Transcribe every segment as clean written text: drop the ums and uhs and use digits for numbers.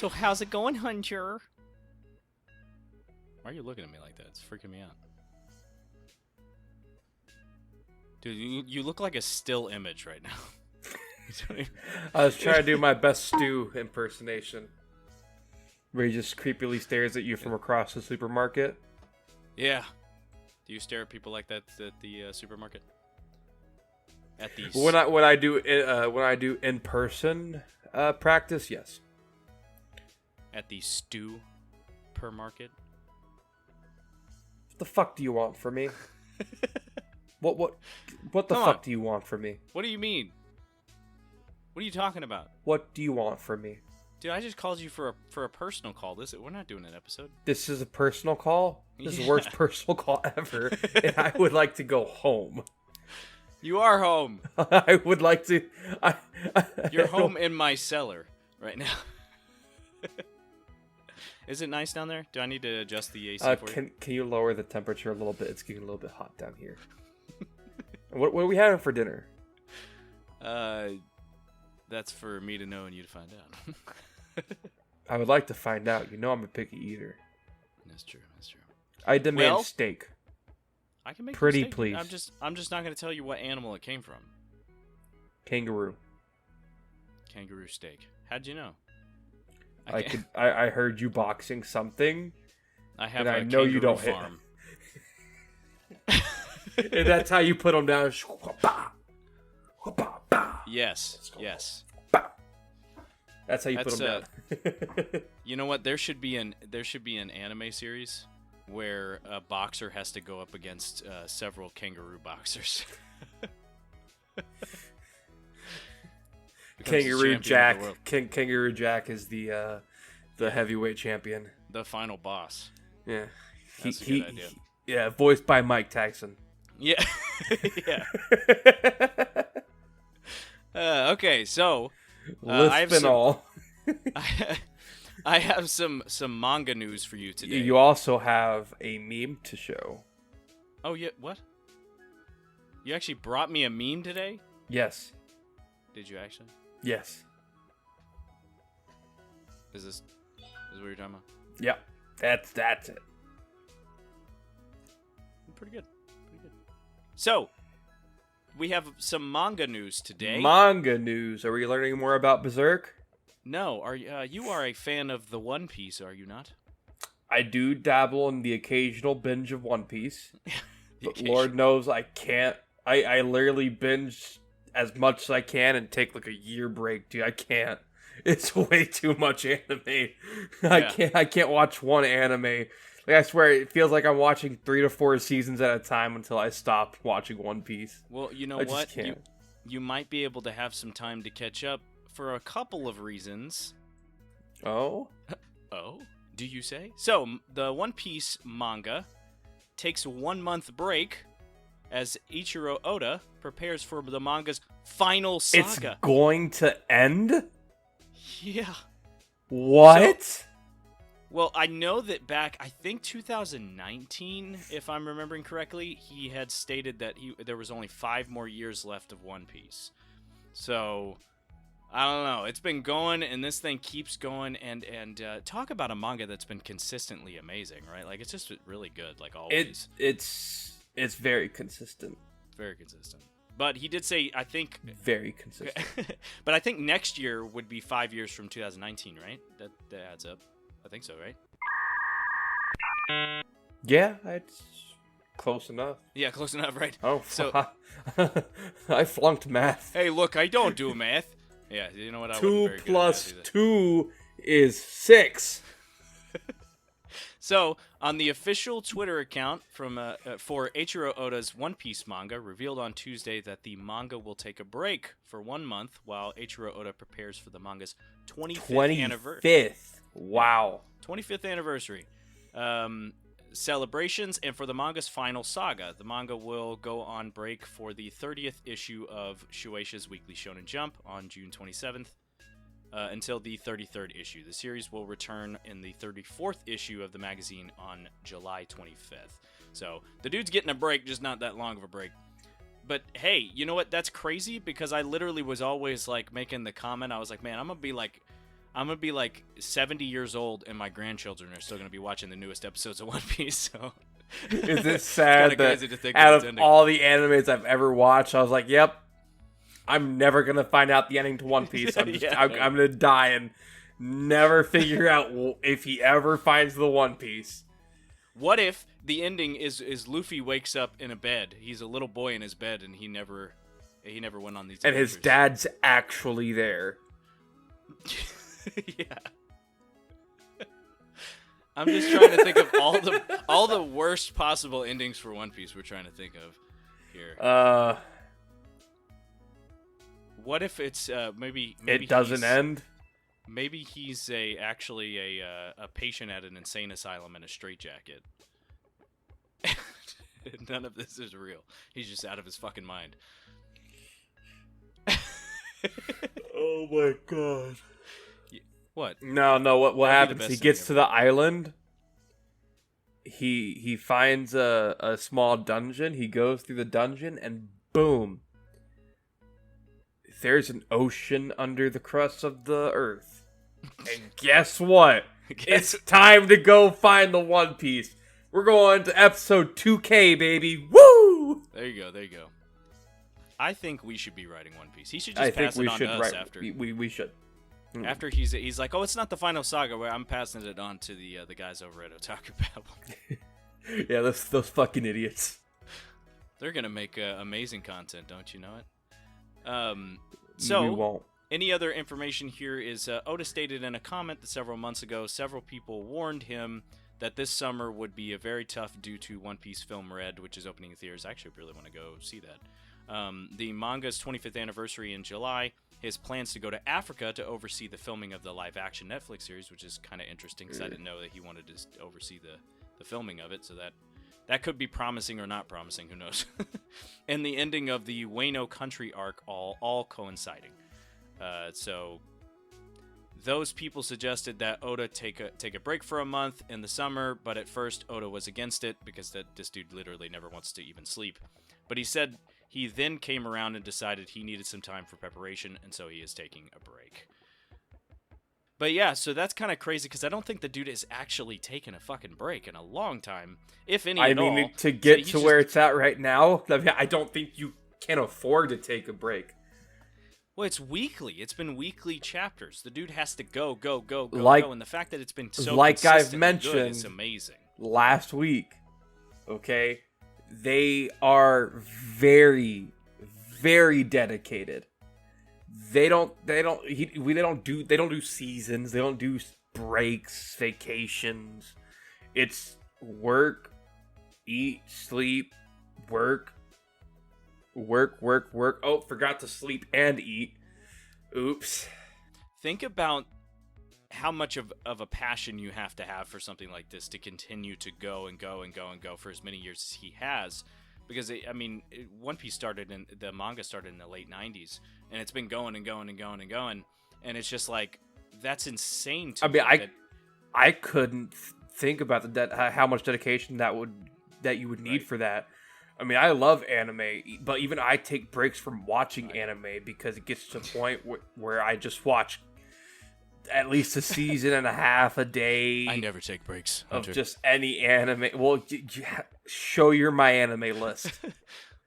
So how's it going, Hunter? Why are you looking at me like that? It's freaking me out. Dude, you look like a still image right now. I was trying to do my best Stu impersonation. Where he just creepily stares at you from across the supermarket. Yeah. Do you stare at people like that at the supermarket? At the when I do in person practice, yes. At the stew per market. What the fuck do you want from me? What the fuck do you want from me? What do you mean? What are you talking about? What do you want from me? Dude, I just called you for a personal call. We're not doing an episode. This is a personal call? This is the worst personal call ever. And I would like to go home. You are home. I would like to... You're home in my cellar right now. Is it nice down there? Do I need to adjust the AC for you? Can you lower the temperature a little bit? It's getting a little bit hot down here. What are we having for dinner? That's for me to know and you to find out. I would like to find out. You know I'm a picky eater. That's true. I demand steak. I can make pretty, steak. please. I'm just not going to tell you what animal it came from. Kangaroo Steak. How'd you know? I heard you boxing something. I have. And I know you don't farm. Hit. And that's how you put them down. Yes. That's how you put them down. You know what? There should be an anime series where a boxer has to go up against several kangaroo boxers. Kangaroo Jack. Kangaroo Jack is the heavyweight champion. The final boss. Yeah. That's a good idea. Yeah, voiced by Mike Tyson. Yeah. Yeah. Okay, so I have some manga news for you today. You also have a meme to show. Oh yeah, what? You actually brought me a meme today? Yes. Did you actually? Yes. Is this what you're talking about? Yep. That's it. Pretty good. So, we have some manga news today. Manga news. Are we learning more about Berserk? No. Are you are a fan of the One Piece, are you not? I do dabble in the occasional binge of One Piece. But Lord knows I can't. I literally binge as much as I can and take like a year break, dude. I can't. It's way too much anime. I can't watch one anime. Like, I swear, it feels like I'm watching 3 to 4 seasons at a time until I stop watching One Piece. Well, you know what? You might be able to have some time to catch up for a couple of reasons. Oh? Oh? Do you say? So, the One Piece manga takes a 1-month break as Ichiro Oda prepares for the manga's final saga. It's going to end? Yeah. What? Well, I know that back, I think 2019, if I'm remembering correctly, he had stated that there was only 5 more years left of One Piece. So, I don't know. It's been going, and this thing keeps going, and talk about a manga that's been consistently amazing, right? Like, it's just really good, like always. It's very consistent. Very consistent. But he did say, I think... Very consistent. But I think next year would be 5 years from 2019, right? That adds up. I think so, right? Yeah, it's close enough. Yeah, close enough, right? Oh, so I flunked math. Hey, look, I don't do math. Yeah, you know what? 2 plus 2 is 6. So, on the official Twitter account for Eiichiro Oda's One Piece manga, revealed on Tuesday that the manga will take a break for 1 month while Eiichiro Oda prepares for the manga's 25th anniversary. Wow. 25th anniversary celebrations, and for the manga's final saga. The manga will go on break for the 30th issue of Shueisha's Weekly Shonen Jump on June 27th until the 33rd issue. The series will return in the 34th issue of the magazine on July 25th. So the dude's getting a break, just not that long of a break. But hey, you know what? That's crazy, because I literally was always like making the comment. I was like, man, I'm gonna be like I'm gonna be like 70 years old, and my grandchildren are still gonna be watching the newest episodes of One Piece. So, Is it sad that crazy to think out it's of ending. all the animes I've ever watched, I was like, "Yep, I'm never gonna find out the ending to One Piece. I'm gonna die and never figure out if he ever finds the One Piece." What if the ending is Luffy wakes up in a bed? He's a little boy in his bed, and he never went on these And adventures. his dad's actually there. Yeah. I'm just trying to think of all the worst possible endings for One Piece we're trying to think of here. What if it's maybe it doesn't end? Maybe he's actually a patient at an insane asylum in a straitjacket. None of this is real. He's just out of his fucking mind. Oh my god. What? No. What happens? He gets to the island. He finds a small dungeon. He goes through the dungeon, and boom, there's an ocean under the crust of the earth. And guess what? It's time to go find the One Piece. We're going to episode 2K, baby. Woo! There you go. I think we should be writing One Piece. He should just pass it on to us after. We should. After he's like, oh, it's not the final saga. Where I'm passing it on to the guys over at Otaku Babble. Yeah, those fucking idiots. They're gonna make amazing content, don't you know it? So we won't. Any other information here is Oda stated in a comment that several months ago, several people warned him that this summer would be very tough due to One Piece Film Red, which is opening in theaters. I actually really want to go see that. The manga's 25th anniversary in July. His plans to go to Africa to oversee the filming of the live-action Netflix series, which is kind of interesting because I didn't know that he wanted to oversee the filming of it, so that could be promising or not promising, who knows. And the ending of the Wano Country arc all coinciding. So those people suggested that Oda take a break for a month in the summer, but at first Oda was against it because this dude literally never wants to even sleep. But he said he then came around and decided he needed some time for preparation, and so he is taking a break. But yeah, so that's kind of crazy because I don't think the dude has actually taken a fucking break in a long time, if any at all. I mean, to get to where it's at right now, I don't think you can afford to take a break. Well, it's weekly. It's been weekly chapters. The dude has to go, and the fact that it's been so like I've mentioned, mentioned, is amazing. Last week, okay, they are very, very dedicated. They don't do seasons. They don't do breaks, vacations. It's work, eat, sleep, work. Oh, forgot to sleep and eat. Oops. Think about how much of a passion you have to have for something like this to continue to go for as many years as he has. Because, One Piece the manga started in the late 90s, and it's been going. And it's just like, that's insane to me. I couldn't think about how much dedication that you would need for that. I mean, I love anime, but even I take breaks from watching anime because it gets to a point where I just watch at least a season and a half a day. I never take breaks, Hunter. Of just any anime. Well, show your My Anime list.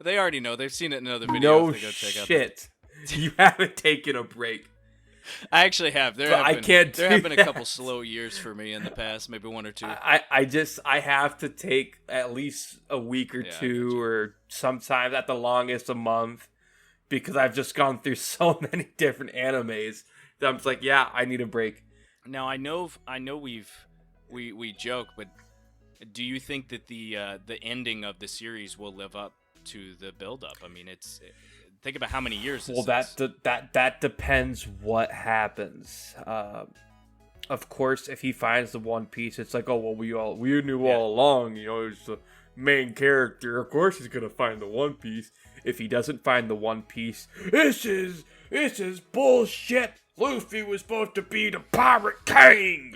They already know. They've seen it in other videos. No shit. You haven't taken a break. I actually have. There have been a couple slow years for me in the past, maybe one or two. I have to take at least a week or two, or sometimes at the longest a month, because I've just gone through so many different animes that I'm just like, yeah, I need a break. Now I know we joke, but do you think that the ending of the series will live up to the build up? I mean, think about how many years. That depends what happens. Of course, if he finds the One Piece, it's like, oh well, we knew all along. You know, he's the main character. Of course, he's gonna find the One Piece. If he doesn't find the One Piece, this is bullshit. Luffy was supposed to be the Pirate King.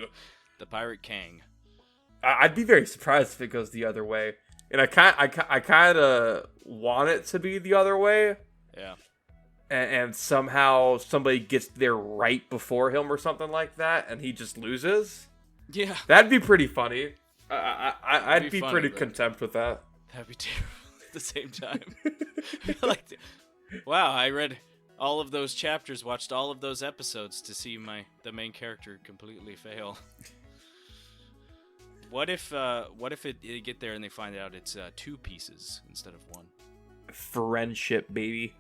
The Pirate King. I'd be very surprised if it goes the other way, and I kind of want it to be the other way. Yeah. and somehow somebody gets there right before him or something like that, and he just loses. Yeah, That'd be pretty funny. I'd be funny, pretty but content with that. that'd be terrible at the same time. Like, wow, I read all of those chapters, watched all of those episodes to see the main character completely fail. What if they get there and they find out it's 2 pieces instead of 1? Friendship, baby.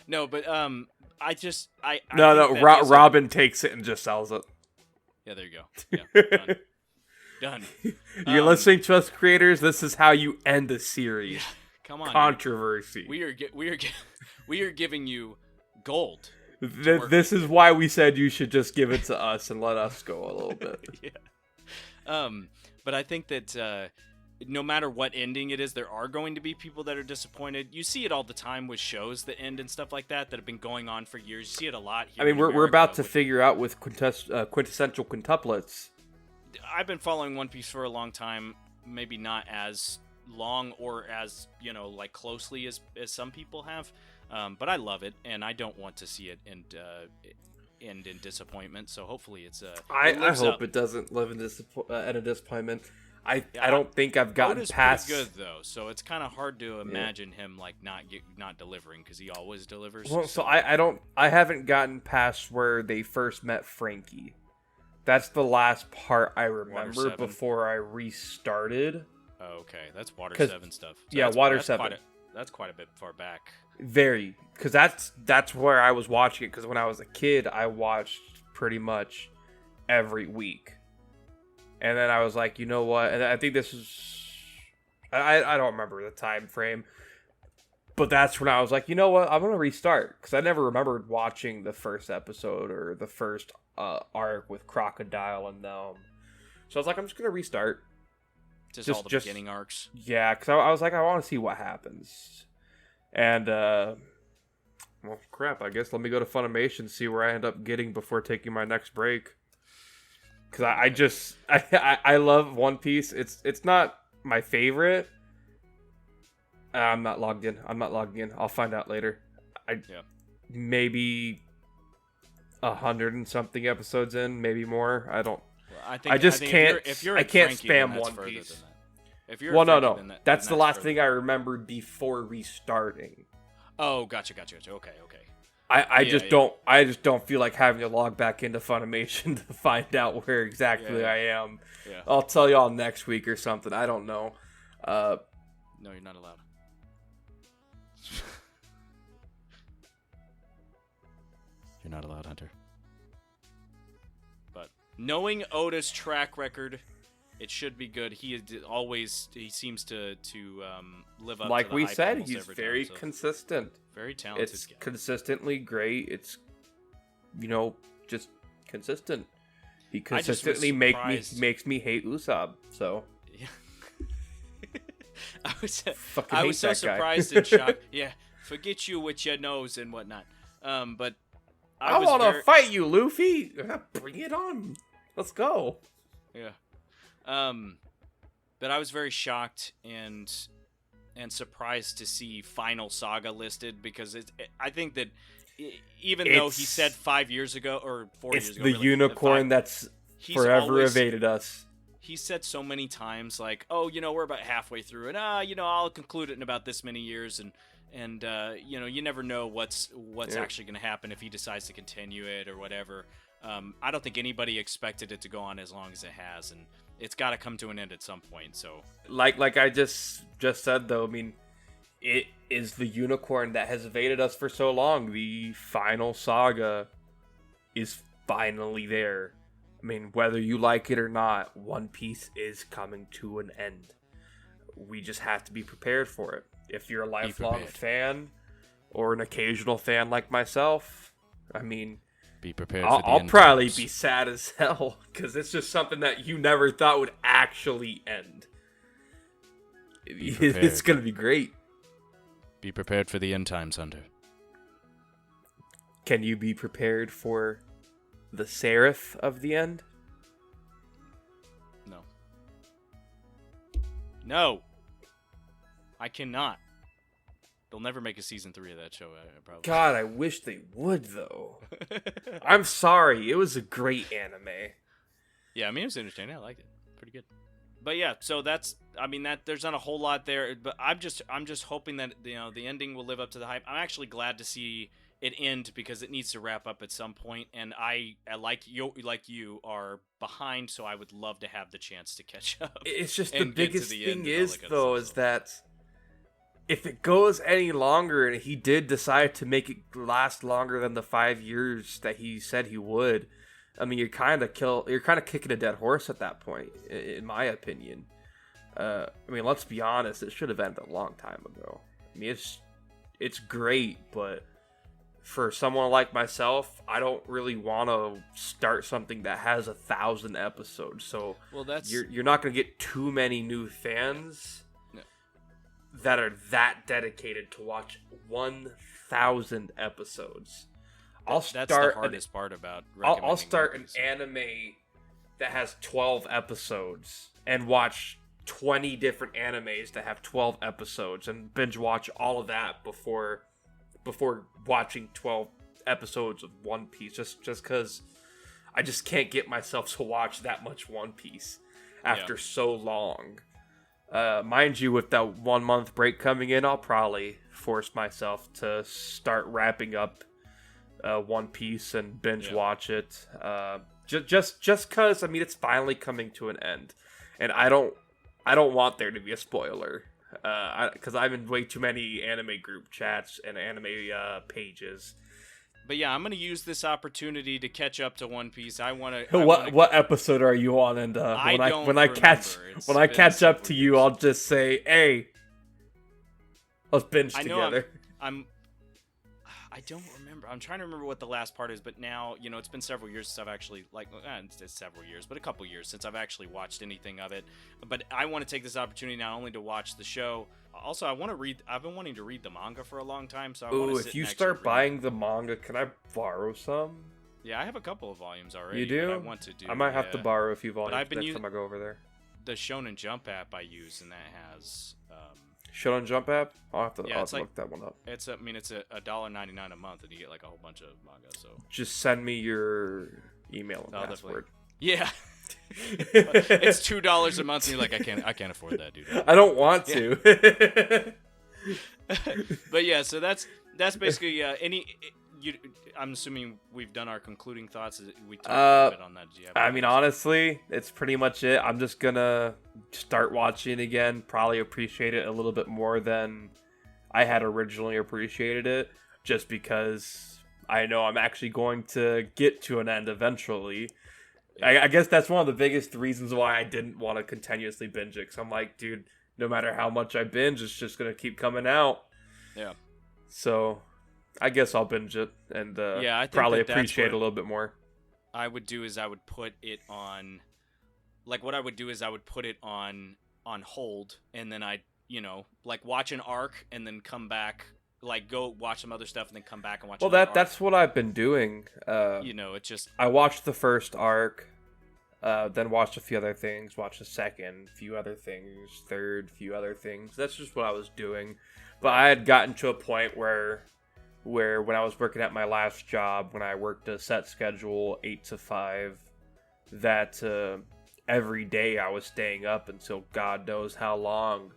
No, but I No. think that is Robin takes it and just sells it. Yeah, there you go. Yeah, done. You're listening to us, creators. This is how you end a series. Come on, controversy. We are giving you gold. This is why we said you should just give it to us and let us go a little bit. Yeah. But I think that no matter what ending it is, there are going to be people that are disappointed. You see it all the time with shows that end and stuff like that have been going on for years. You see it a lot here. I mean, we're about to figure out with quintessential quintuplets. I've been following One Piece for a long time. Maybe not as long or as like closely as some people have, but I love it, and I don't want to see it end in disappointment. So hopefully it's I hope it doesn't live in a disappointment. I don't think I've gotten past. Good though, so it's kind of hard to imagine him like not delivering, because he always delivers. Well, so I haven't gotten past where they first met Frankie. That's the last part I remember before I restarted. Oh, okay, that's Water 7 stuff. So yeah, Water 7. That's quite a bit far back. Very, because that's where I was watching it. Because when I was a kid, I watched pretty much every week. And then I was like, you know what? And I think this is... I don't remember the time frame. But that's when I was like, you know what? I'm going to restart. Because I never remembered watching the first episode or the first arc with Crocodile and them. So I was like, I'm just going to restart. Just all the beginning arcs. Yeah, because I was like, I want to see what happens. And, well, crap. I guess let me go to Funimation and see where I end up getting before taking my next break. Because I love One Piece. It's not my favorite. I'm not logged in. I'll find out later. Maybe 100 and something episodes in, maybe more. I don't. Well, I can't spam One Piece. If you're no. That's the last thing I remembered before restarting. Oh, gotcha. Okay. I just don't feel like having to log back into Funimation to find out where exactly I am. Yeah. I'll tell y'all next week or something. I don't know. No, you're not allowed. You're not allowed, Hunter. But knowing Oda's track record, it should be good. He seems to live up. Like to the we hype said, he's very time, so consistent. Very talented. It's consistently great. It's just consistent. He consistently makes me hate Usopp. So yeah. I fucking was so surprised and shocked. Yeah, forget you with your nose and whatnot. But I want to fight you, Luffy. Bring it on. Let's go. Yeah. But I was very shocked and surprised to see Final Saga listed, because I think that even though he said 5 years ago or 4 years ago, it's the unicorn that's forever evaded us. He said so many times, like, oh, we're about halfway through, and I'll conclude it in about this many years, and you never know what's actually going to happen if he decides to continue it or whatever. I don't think anybody expected it to go on as long as it has, and it's got to come to an end at some point. So, like I just said, though, I mean, it is the unicorn that has evaded us for so long. The final saga is finally there. I mean, whether you like it or not, One Piece is coming to an end. We just have to be prepared for it. If you're a lifelong fan or an occasional fan like myself, I mean, be prepared. I'll probably be sad as hell, because it's just something that you never thought would actually end. It's going to be great. Be prepared for the end times, Hunter. Can you be prepared for the serif of the end? No, I cannot. They'll never make a season 3 of that show, probably. God, I wish they would, though. I'm sorry. It was a great anime. Yeah, I mean, it was entertaining. I liked it. Pretty good. But yeah, so that's, I mean, that there's not a whole lot there, but I'm just hoping that, you know, the ending will live up to the hype. I'm actually glad to see it end because it needs to wrap up at some point, and I like you are behind, so I would love to have the chance to catch up. It's just the biggest thing is, though, is that if it goes any longer, and he did decide to make it last longer than the 5 years that he said he would, I mean, you're kind of kicking a dead horse at that point, in my opinion. I mean, let's be honest, it should have ended a long time ago. I mean, it's great, but for someone like myself, I don't really want to start something that has 1,000 episodes. So you're not going to get too many new fans that are that dedicated to watch 1,000 episodes. That's the hardest part about recommending. I'll start an anime that has 12 episodes and watch 20 different animes that have 12 episodes and binge watch all of that before watching 12 episodes of One Piece, just because I just can't get myself to watch that much One Piece after so long. Mind you, with that 1 month break coming in, I'll probably force myself to start wrapping up One Piece and binge watch it. Just because, I mean, it's finally coming to an end, and I don't want there to be a spoiler. Because I'm in way too many anime group chats and anime pages. But yeah, I'm gonna use this opportunity to catch up to One Piece. What episode are you on? And when I catch up to you, I'll just say, "Hey, let's binge together." I don't remember. I'm trying to remember what the last part is, but now, you know, it's been several years since I've actually, it's several years, but a couple years since I've actually watched anything of it. But I want to take this opportunity not only to watch the show, also I want to read. I've been wanting to read the manga for a long time, so I want to if you start buying the manga, can I borrow some? Yeah, I have a couple of volumes already. You do? I want to do. I might have to borrow a few volumes next time I go over there. The Shonen Jump app I use, and that has. Shonen Jump app? I'll have to look that one up. It's $1.99 a month, and you get like a whole bunch of manga. So just send me your email and password. Yeah, it's $2 a month, and you're like, I can't afford that, dude. I don't want to. But yeah, so that's basically I'm assuming we've done our concluding thoughts. We talked a bit on that. I mean, honestly, it's pretty much it. I'm just gonna start watching again. Probably appreciate it a little bit more than I had originally appreciated it, just because I know I'm actually going to get to an end eventually. Yeah. I guess that's one of the biggest reasons why I didn't want to continuously binge it. Cause I'm like, dude, no matter how much I binge, it's just gonna keep coming out. Yeah. So I guess I'll binge it and I think probably appreciate it a little bit more. I would do is I would put it on, like what I would do is I would put it on hold, and then I'd, you know, like watch an arc and then come back, like go watch some other stuff and then come back and watch. Well, that's what I've been doing. You know, it's just I watched the first arc, then watched a few other things, watched the second, few other things, third, few other things. That's just what I was doing. But I had gotten to a point where when I was working at my last job, when I worked a set schedule 8 to 5, that every day I was staying up until God knows how long.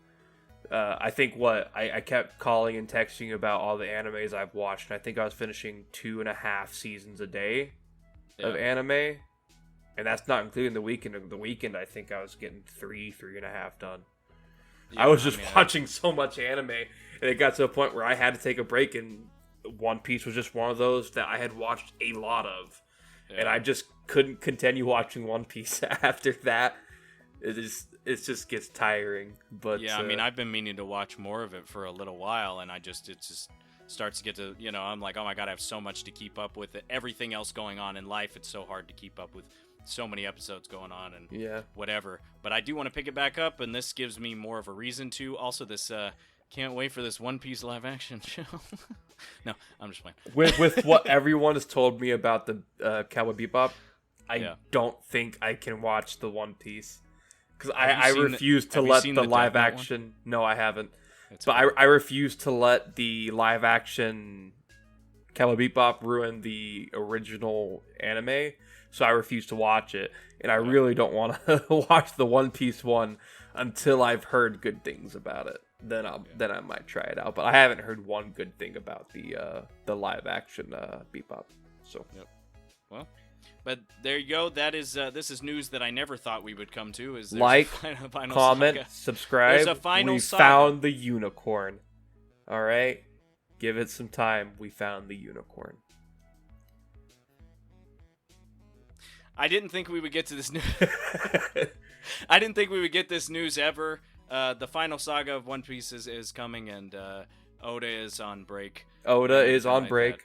I think I kept calling and texting about all the animes I've watched, and I think I was finishing 2.5 seasons a day of anime, and that's not including the weekend. The weekend, I think I was getting 3.5 done. Yeah, I was just watching so much anime, and it got to a point where I had to take a break, and One Piece was just one of those that I had watched a lot of, and I just couldn't continue watching One Piece after that. It just gets tiring. But yeah, I mean, I've been meaning to watch more of it for a little while, and it just starts to get to, you know, I'm like, oh my god, I have so much to keep up with. Everything else going on in life, it's so hard to keep up with so many episodes going on and whatever. But I do want to pick it back up, and this gives me more of a reason to. Also, this can't wait for this One Piece live action show. No, I'm just playing. With what everyone has told me about the Cowboy Bebop, I don't think I can watch the One Piece because I refuse to let the live action. No, I haven't. But I refuse to let the live action Cowboy Bebop ruin the original anime, so I refuse to watch it. And I really don't want to watch the One Piece one until I've heard good things about it. Then I might try it out. But I haven't heard one good thing about the live action Bebop. So well, but there you go. That is this is news that I never thought we would come to. Is like, final comment, saga. subscribe. There's a final we saga. found the unicorn. All right, give it some time. We found the unicorn. I didn't think we would get to this news. I didn't think we would get this news ever. The final saga of One Piece is coming, and Oda is on break. Oda is on break.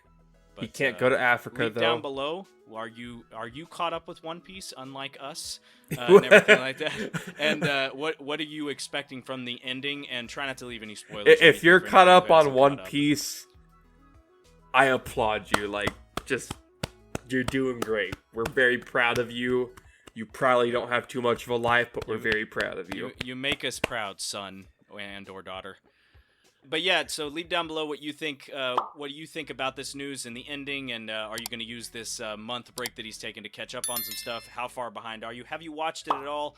But, he can't go to Africa though. Down below, are you caught up with One Piece, unlike us, and everything like that? And what are you expecting from the ending? And try not to leave any spoilers. If you're caught up on One Piece, I applaud you. Like, just you're doing great. We're very proud of you. You probably don't have too much of a life, but we're very proud of you. You make us proud, son and or daughter. But yeah, so leave down below what you think. What do you think about this news and the ending? And are you going to use this month break that he's taken to catch up on some stuff? How far behind are you? Have you watched it at all?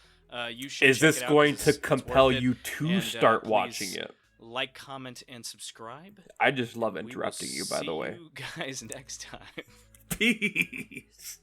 You should. Is this going to compel you to start watching it? Like, comment, and subscribe. I just love interrupting you, by the way. See you guys next time. Peace.